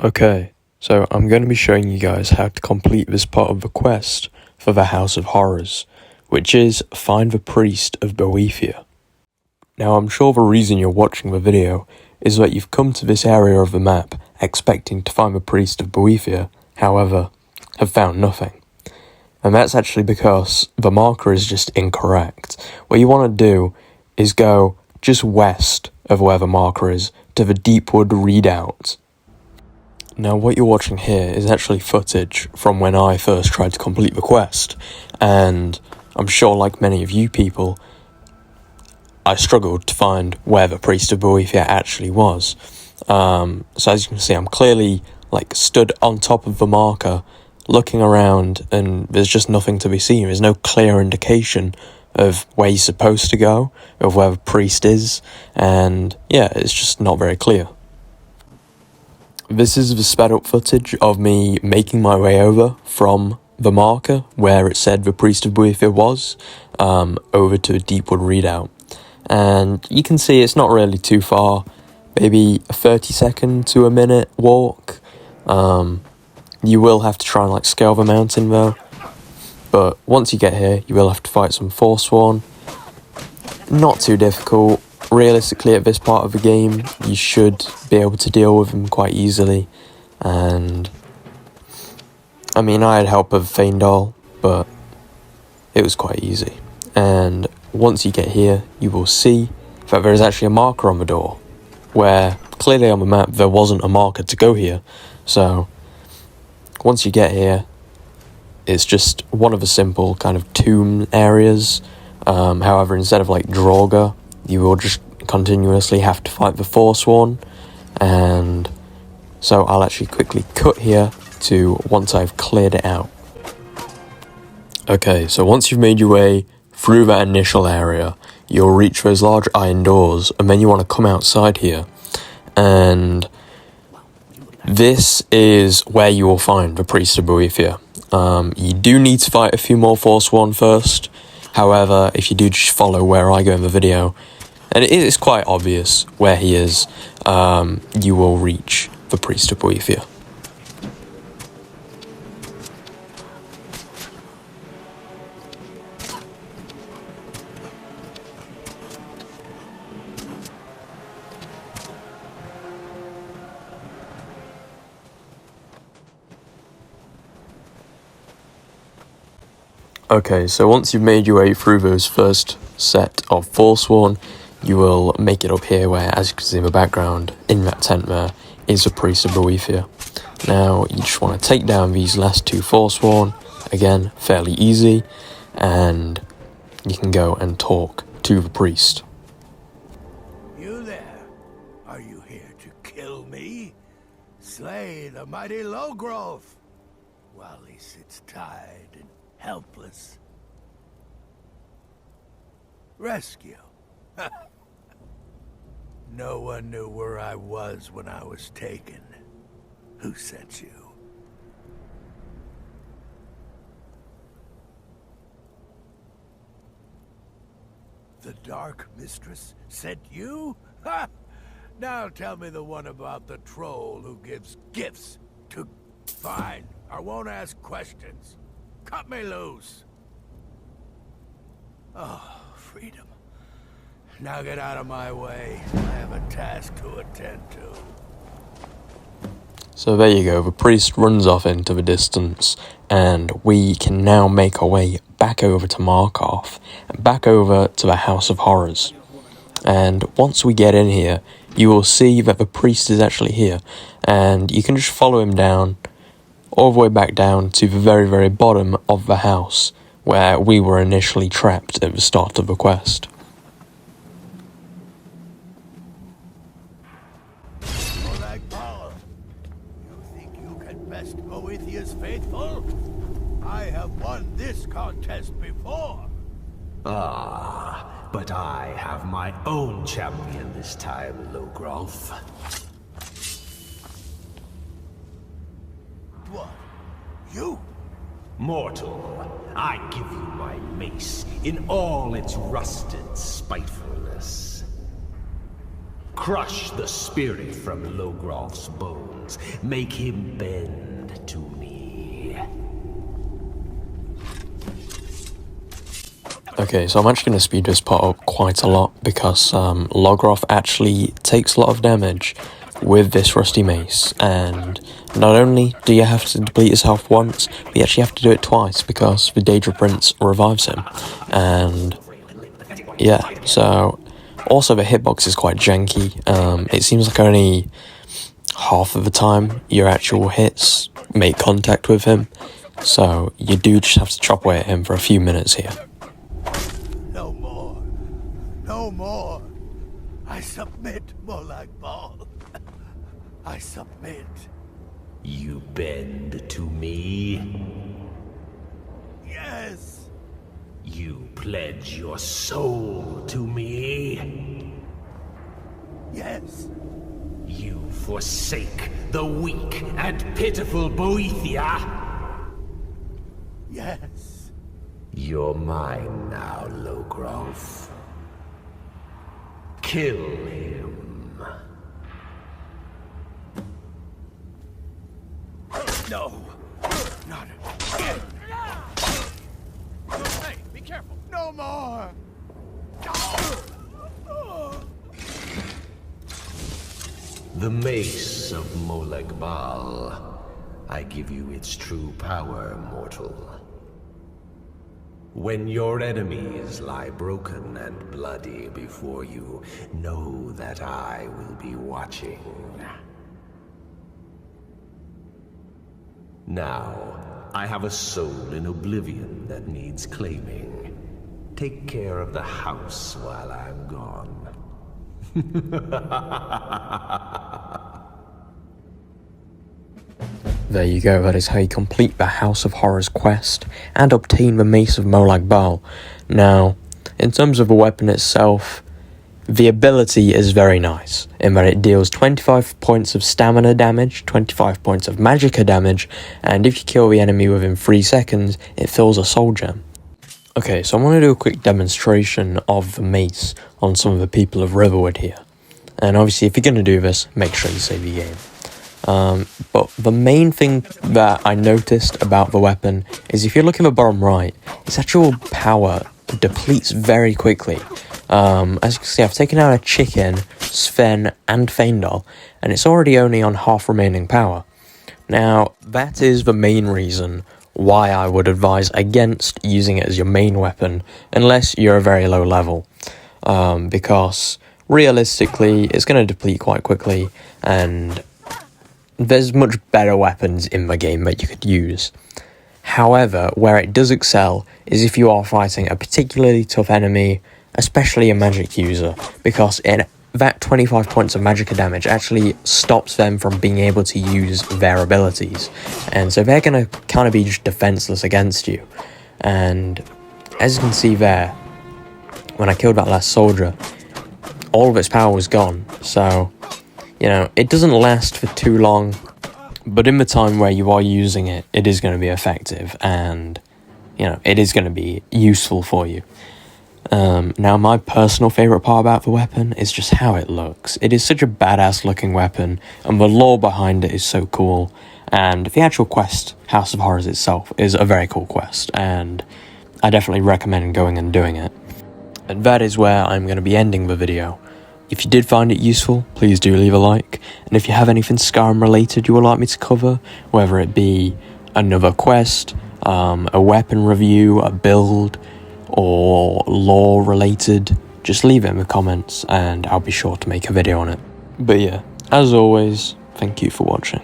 Okay, so I'm going to be showing you guys how to complete this part of the quest for the House of Horrors, which is find the priest of Boethiah. Now I'm sure the reason you're watching the video is that you've come to this area of the map expecting to find the priest of Boethiah, however, have found nothing. And that's actually because the marker is just incorrect. What you want to do is go just west of where the marker is to the Deepwood Redoubt. Now what you're watching here is actually footage from when I first tried to complete the quest, and I'm sure like many of you people, I struggled to find where the priest of Boethiah actually was. So as you can see, I'm clearly stood on top of the marker, looking around, and there's just nothing to be seen. There's no clear indication of where you're supposed to go, of where the priest is, and yeah, it's just not very clear. This is the sped up footage of me making my way over from the marker where it said the priest of Boethiah was, over to Deepwood Redoubt. And you can see it's not really too far, maybe a 30-second to a minute walk. You will have to try and scale the mountain though. But once you get here, you will have to fight some Forsworn. Not too difficult. Realistically, at this part of the game, you should be able to deal with them quite easily. And I mean, I had help of Feindal, but it was quite easy. And once you get here, you will see that there is actually a marker on the door, where clearly on the map there wasn't a marker to go here. So once you get here, it's just one of the simple kind of tomb areas. However, instead of Draugr, you will just continuously have to fight the Forsworn. And so I'll actually quickly cut here to once I've cleared it out. Okay, so once you've made your way through that initial area, you'll reach those large iron doors, and then you want to come outside here. And this is where you will find the priest of Boethiah. You do need to fight a few more Forsworn first. However, if you do just follow where I go in the video, and it is quite obvious where he is, you will reach the priest of Boethiah. Okay, so once you've made your way through those first set of Forsworn, you will make it up here where, as you can see in the background, in that tent there, is the priest of Boethiah. Now, you just want to take down these last two Forsworn, again, fairly easy, and you can go and talk to the priest. You there? Are you here to kill me? Slay the mighty Logrove, while he sits tied and helpless. Rescue. No one knew where I was when I was taken. Who sent you? The Dark Mistress sent you? Ha! Now tell me the one about the troll who gives gifts to... Fine, I won't ask questions. Cut me loose. Oh, freedom. Now get out of my way. I have a task to attend to. So there you go, the priest runs off into the distance, and we can now make our way back over to Markarth, and back over to the House of Horrors. And once we get in here, you will see that the priest is actually here, and you can just follow him down, all the way back down to the very, very bottom of the house, where we were initially trapped at the start of the quest. Molag Bal, you think you can best Boethiah's faithful? I have won this contest before. Ah, but I have my own champion this time, Logrove. What? You? Mortal, I give you my mace in all its rusted spitefulness. Crush the spirit from Logrolf's bones. Make him bend to me. Okay, so I'm actually going to speed this part up quite a lot because Logrolf actually takes a lot of damage with this rusty mace, and not only do you have to deplete his health once, but you actually have to do it twice because the Daedra Prince revives him. And yeah, so also the hitbox is quite janky. It seems like only half of the time your actual hits make contact with him, so you do just have to chop away at him for a few minutes here. No more. No more. I submit, Molag Bal. I submit. You bend to me? Yes. You pledge your soul to me? Yes. You forsake the weak and pitiful Boethiah? Yes. You're mine now, Logrolf. Kill him. No. Not again. Hey, be careful. No more. The Mace of Molag Bal. I give you its true power, mortal. When your enemies lie broken and bloody before you, know that I will be watching. Now, I have a soul in oblivion that needs claiming. Take care of the house while I'm gone. There you go, that is how you complete the House of Horrors quest and obtain the Mace of Molag Bal. Now, in terms of the weapon itself, the ability is very nice, in that it deals 25 points of stamina damage, 25 points of magicka damage, and if you kill the enemy within 3 seconds, it fills a soul gem. Okay, so I want to do a quick demonstration of the mace on some of the people of Riverwood here. And obviously, if you're going to do this, make sure you save the game. But the main thing that I noticed about the weapon is if you look in the bottom right, its actual power depletes very quickly. As you can see, I've taken out a Chicken, Sven, and Feindal, and it's already only on half remaining power. Now, that is the main reason why I would advise against using it as your main weapon, unless you're a very low level. Because, realistically, it's going to deplete quite quickly, and there's much better weapons in the game that you could use. However, where it does excel is if you are fighting a particularly tough enemy, especially a magic user, because that 25 points of magicka damage actually stops them from being able to use their abilities, and so they're going to kind of be just defenseless against you. And as you can see there, when I killed that last soldier, all of its power was gone, so you know, it doesn't last for too long, but in the time where you are using it, it is going to be effective, and, you know, it is going to be useful for you. Now, my personal favourite part about the weapon is just how it looks. It is such a badass looking weapon, and the lore behind it is so cool, and the actual quest, House of Horrors itself, is a very cool quest, and I definitely recommend going and doing it. And that is where I'm going to be ending the video. If you did find it useful, please do leave a like, and if you have anything Skyrim related you would like me to cover, whether it be another quest, a weapon review, a build, or lore related, just leave it in the comments and I'll be sure to make a video on it. But yeah, as always, thank you for watching.